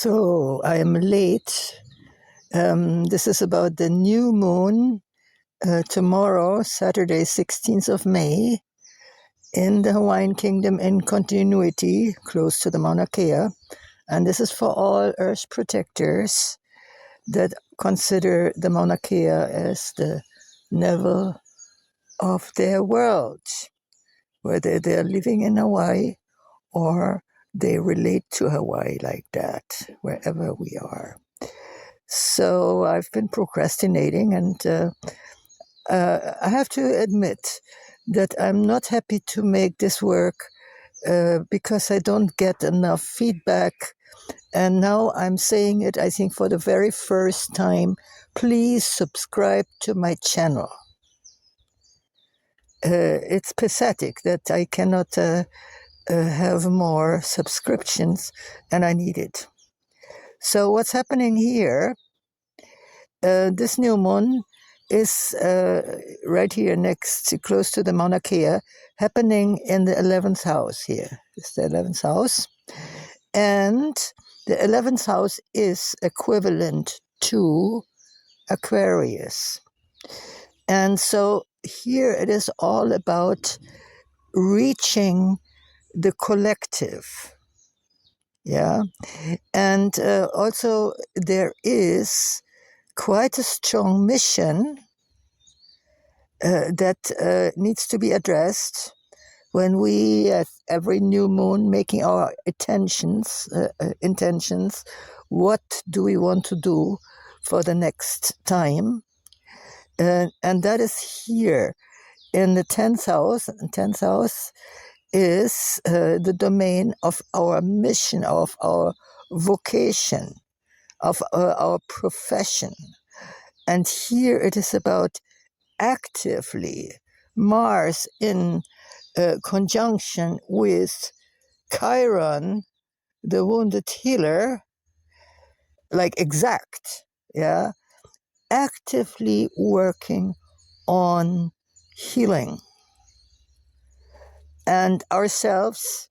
So I am late. This is about the new moon tomorrow, Saturday, 16th of May, in the Hawaiian Kingdom in continuity, close to the Mauna Kea. And this is for all Earth protectors that consider the Mauna Kea as the level of their world, whether they're living in Hawaii or they relate to Hawaii like that, wherever we are. So I've been procrastinating, and I have to admit that I'm not happy to make this work because I don't get enough feedback. And now I'm saying it, I think, for the very first time. Please subscribe to my channel. It's pathetic that I cannot have more subscriptions, and I need it. So what's happening here, this new moon is right here close to the Mauna Kea, happening in the 11th house here. It's the 11th house. And the 11th house is equivalent to Aquarius. And so here it is all about reaching the collective. Yeah. And also there is quite a strong mission that needs to be addressed when we, at every new moon, making our intentions, what do we want to do for the next time? And that is here in the 10th house. And 10th house is the domain of our mission, of our vocation, of our profession. And here it is about actively Mars in conjunction with Chiron, the wounded healer, like exact, yeah, actively working on healing and ourselves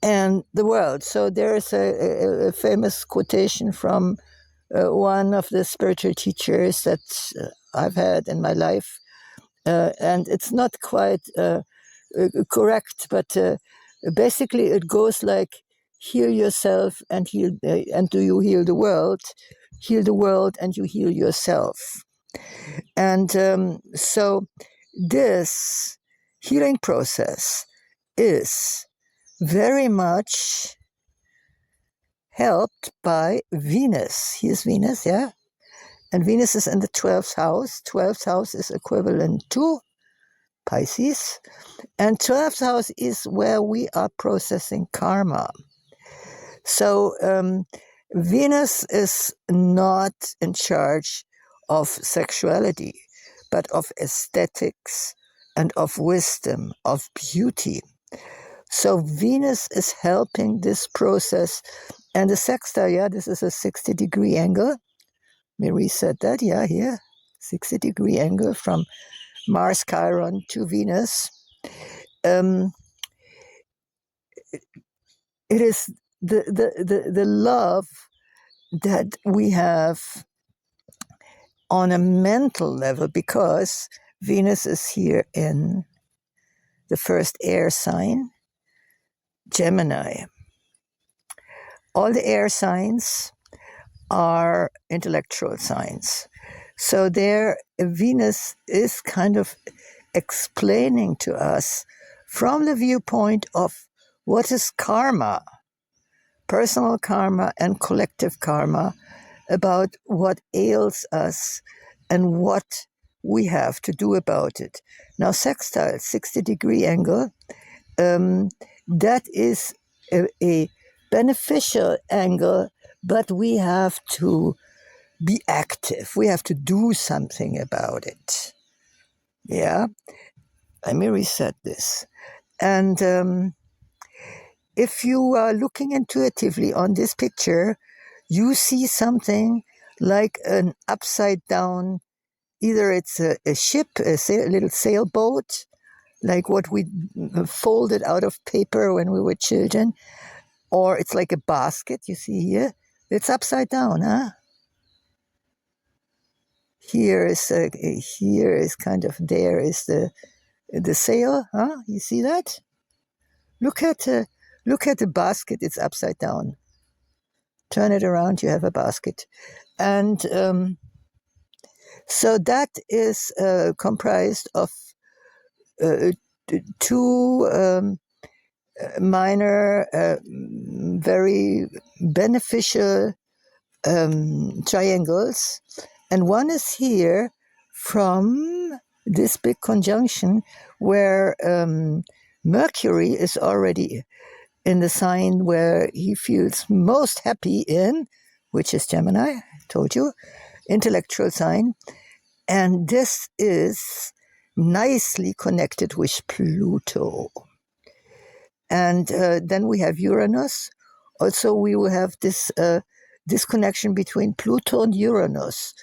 and the world. So there's a famous quotation from one of the spiritual teachers that I've had in my life, and it's not quite correct, but basically it goes like, heal yourself and heal, and do you heal the world? Heal the world and you heal yourself. And so this healing process is very much helped by Venus. Here's Venus, yeah? And Venus is in the 12th house. 12th house is equivalent to Pisces. And 12th house is where we are processing karma. So Venus is not in charge of sexuality, but of aesthetics and of wisdom, of beauty. So Venus is helping this process. And the sextile, yeah, this is a 60-degree angle. Let me reset that, yeah, here. 60-degree angle from Mars, Chiron to Venus. It is the love that we have on a mental level, because Venus is here in the first air sign, Gemini. All the air signs are intellectual signs. So there, Venus is kind of explaining to us from the viewpoint of what is karma, personal karma and collective karma, about what ails us and what we have to do about it. Now, sextile, 60-degree angle, that is a beneficial angle, but we have to be active. We have to do something about it. Yeah? Let me reset this. And if you are looking intuitively on this picture, you see something like an upside down, either it's a ship, a little sailboat, like what we folded out of paper when we were children, or it's like a basket, you see here. It's upside down, huh? Here is kind of, there is the sail, huh? You see that? Look at the basket. It's upside down. Turn it around. You have a basket, and so that is comprised of two minor, very beneficial triangles, and one is here from this big conjunction where Mercury is already in the sign where he feels most happy in, which is Gemini, I told you, intellectual sign. And this is nicely connected with Pluto. And then we have Uranus. Also, we will have this connection between Pluto and Uranus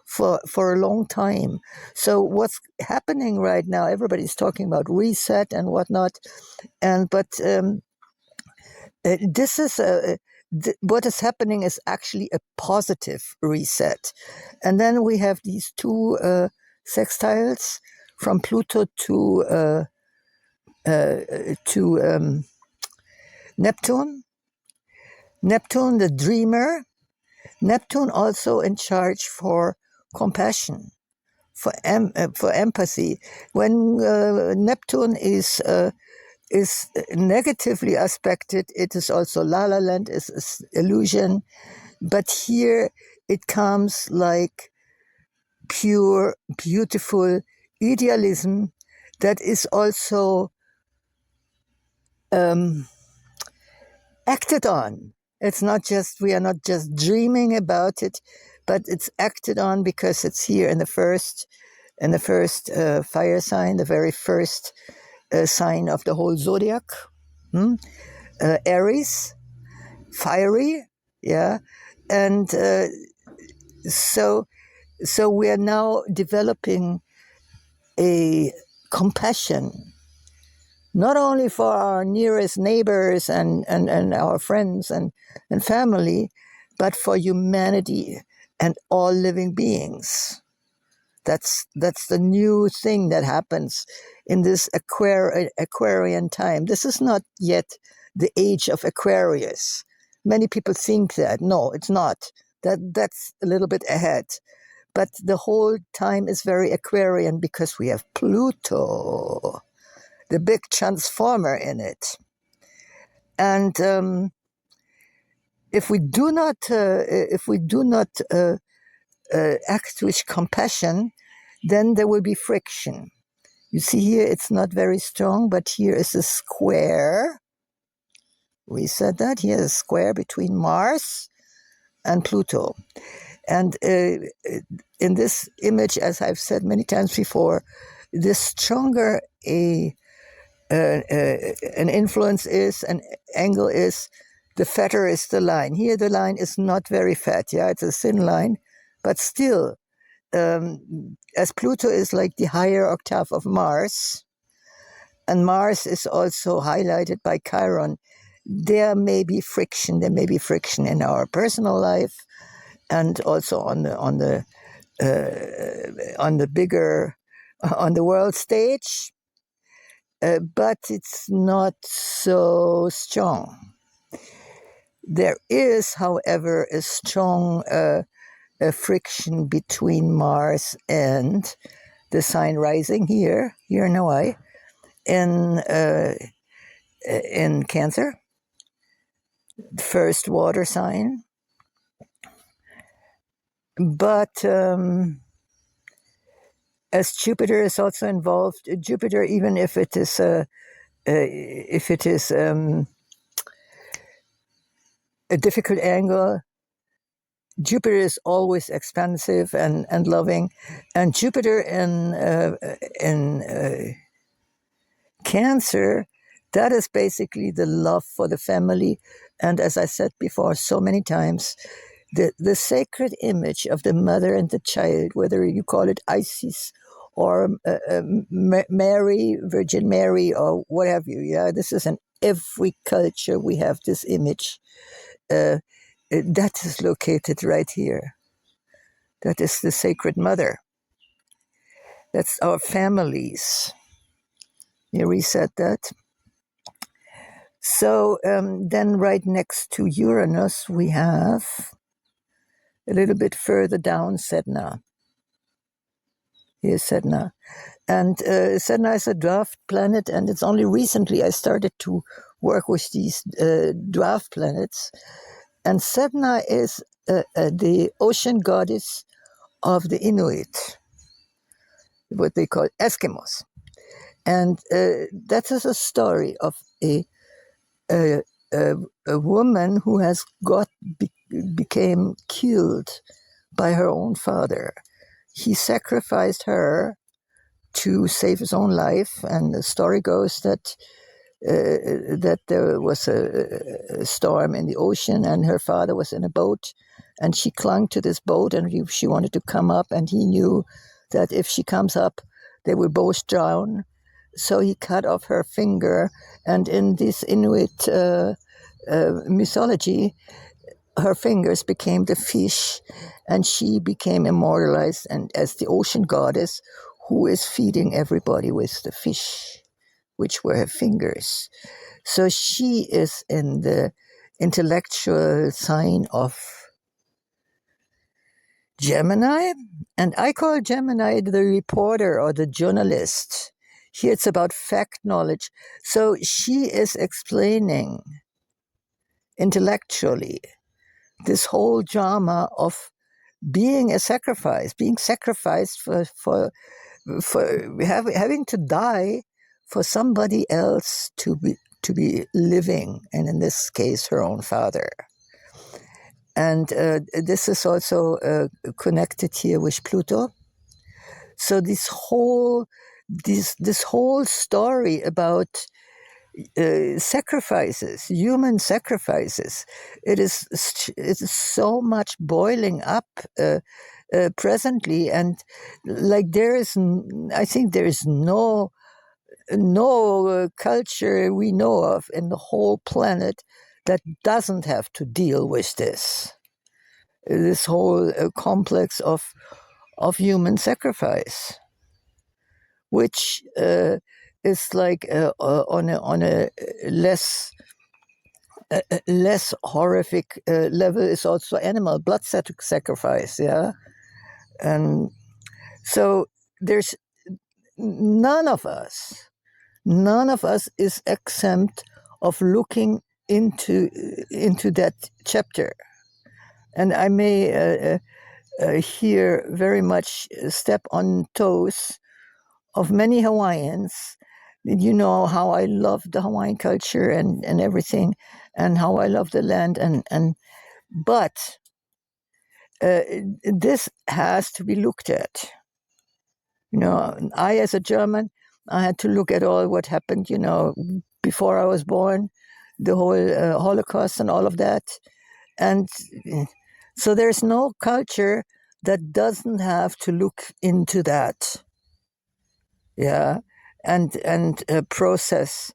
for a long time. So what's happening right now, everybody's talking about reset and whatnot, but this is what is happening is actually a positive reset. And then we have these two sextiles from Pluto to Neptune. Neptune, the dreamer. Neptune also in charge for compassion, for empathy. When Neptune is negatively aspected, it is also La La Land, is illusion. But here it comes like pure, beautiful idealism that is also acted on. It's not just, we are not just dreaming about it, but it's acted on because it's here in the first fire sign, the very first sign of the whole zodiac. Aries, fiery, yeah. And so we are now developing a compassion, not only for our nearest neighbors and our friends and family, but for humanity and all living beings. That's the new thing that happens in this Aquarian time. This is not yet the age of Aquarius. Many people think that. No, it's not. That's a little bit ahead. But the whole time is very Aquarian because we have Pluto, the big transformer in it. And if we do not act with compassion, then there will be friction. You see here, it's not very strong, but here is a square. We said that here is a square between Mars and Pluto. And in this image, as I've said many times before, the stronger an influence is, an angle is, the fatter is the line. Here the line is not very fat, yeah, it's a thin line, but still, as Pluto is like the higher octave of Mars, and Mars is also highlighted by Chiron, there may be friction in our personal life, and also on the world stage, but it's not so strong. There is, however, a strong friction between Mars and the sign rising here in Hawaii, in Cancer, first water sign. But as Jupiter is also involved, Jupiter, even if it is a difficult angle, Jupiter is always expansive and loving, and Jupiter in Cancer, that is basically the love for the family, and as I said before so many times, the sacred image of the mother and the child, whether you call it Isis or Mary, Virgin Mary, or what have you. Yeah, this is in every culture. We have this image that is located right here. That is the Sacred Mother. That's our families. You reset that. So then right next to Uranus, we have a little bit further down Sedna. Here's Sedna. And Sedna is a dwarf planet, and it's only recently I started to work with these dwarf planets. And Sedna is the ocean goddess of the Inuit, what they call Eskimos. And that is a story of a woman who has became killed by her own father. He sacrificed her to save his own life, and the story goes that there was a storm in the ocean, and her father was in a boat, and she clung to this boat, and she wanted to come up, and he knew that if she comes up, they will both drown. So he cut off her finger, and in this Inuit mythology, her fingers became the fish, and she became immortalized and as the ocean goddess who is feeding everybody with the fish, which were her fingers. So she is in the intellectual sign of Gemini, and I call Gemini the reporter or the journalist. Here it's about fact knowledge. So she is explaining intellectually this whole drama of being a sacrifice, being sacrificed for having to die for somebody else to be living, and in this case, her own father. And this is also connected here with Pluto. So this whole story about sacrifices, human sacrifices, it is so much boiling up presently, and like I think there is no culture we know of in the whole planet that doesn't have to deal with this whole complex of human sacrifice, which is like on a less horrific level is also animal blood sacrifice, yeah. And so there's none of us is exempt of looking into that chapter. And I may here very much step on toes of many Hawaiians. You know how I love the Hawaiian culture and everything, and how I love the land, but this has to be looked at. You know, I as a German, I had to look at all what happened, you know, before I was born, the whole Holocaust and all of that. And so there's no culture that doesn't have to look into that. Yeah. And process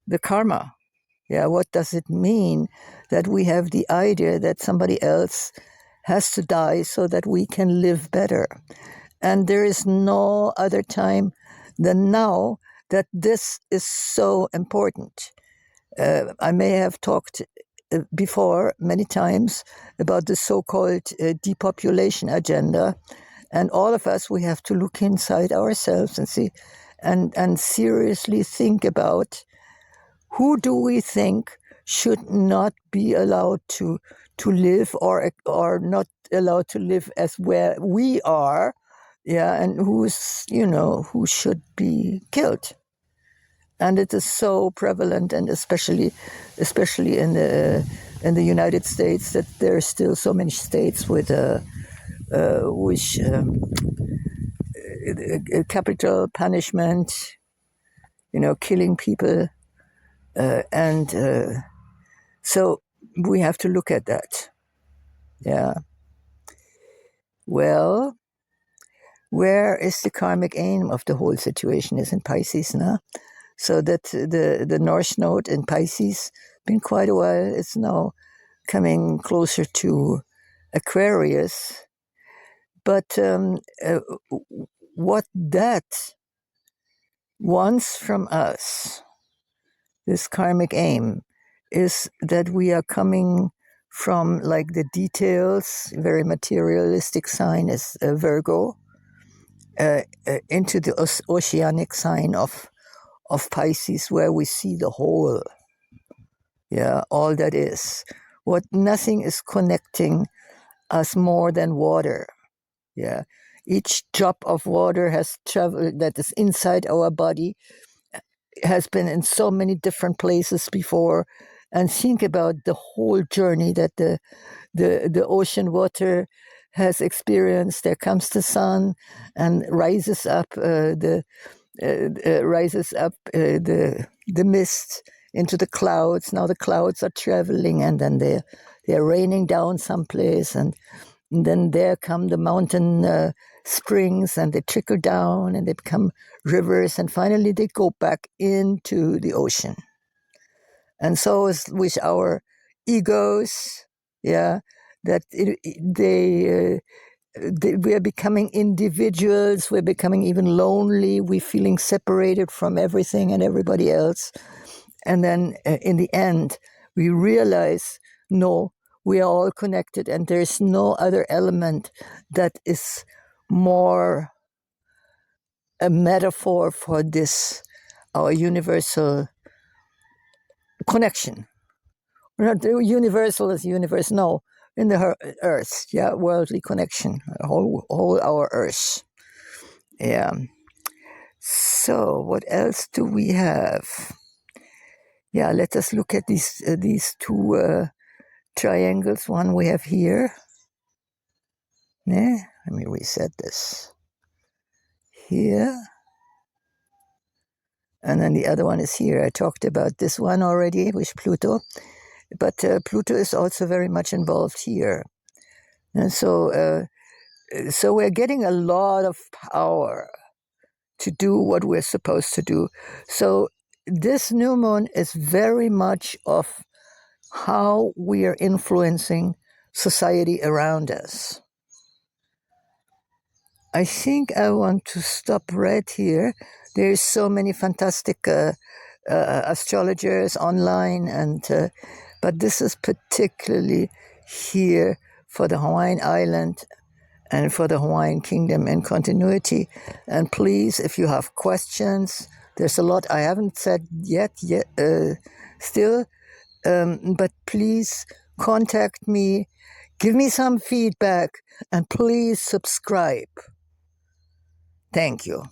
the karma. Yeah. What does it mean that we have the idea that somebody else has to die so that we can live better? And there is no other time than now that this is so important. I may have talked before many times about the so-called depopulation agenda. And all of us, we have to look inside ourselves and see and seriously think about who do we think should not be allowed to live or not allowed to live as where we are. Yeah, and who should be killed. And it is so prevalent, and especially in the United States, that there are still so many states with capital punishment, you know, killing people, and so we have to look at that. Yeah. Well, where is the karmic aim of the whole situation is in Pisces now. So that the North Node in Pisces been quite a while. It's now coming closer to Aquarius. But what that wants from us, this karmic aim, is that we are coming from like the details, very materialistic sign is Virgo, into the oceanic sign of Pisces, where we see the whole, all that is. What nothing is connecting us more than water. Yeah, each drop of water has traveled that is inside our body, has been in so many different places before, and think about the whole journey that the ocean water has experienced. There comes the sun and rises up the mist into the clouds. Now the clouds are traveling, and then they're raining down someplace, and then there come the mountain springs, and they trickle down, and they become rivers, and finally they go back into the ocean. And so is with our egos, that we are becoming individuals, we're becoming even lonely, we're feeling separated from everything and everybody else. And then in the end, we realize, no, we are all connected, and there's no other element that is more a metaphor for this, our universal connection. Not universal as universe, no, in the earth, worldly connection, whole our earth. Yeah. So what else do we have? Yeah, let us look at these two triangles. One we have here. Yeah, let me reset this. Here. And then the other one is here. I talked about this one already with Pluto. But Pluto is also very much involved here. And so we're getting a lot of power to do what we're supposed to do. So this new moon is very much of how we are influencing society around us. I think I want to stop right here. There's so many fantastic astrologers online, but this is particularly here for the Hawaiian island and for the Hawaiian kingdom in continuity. And please, if you have questions, there's a lot I haven't said yet still, but please contact me, give me some feedback, and please subscribe. Thank you.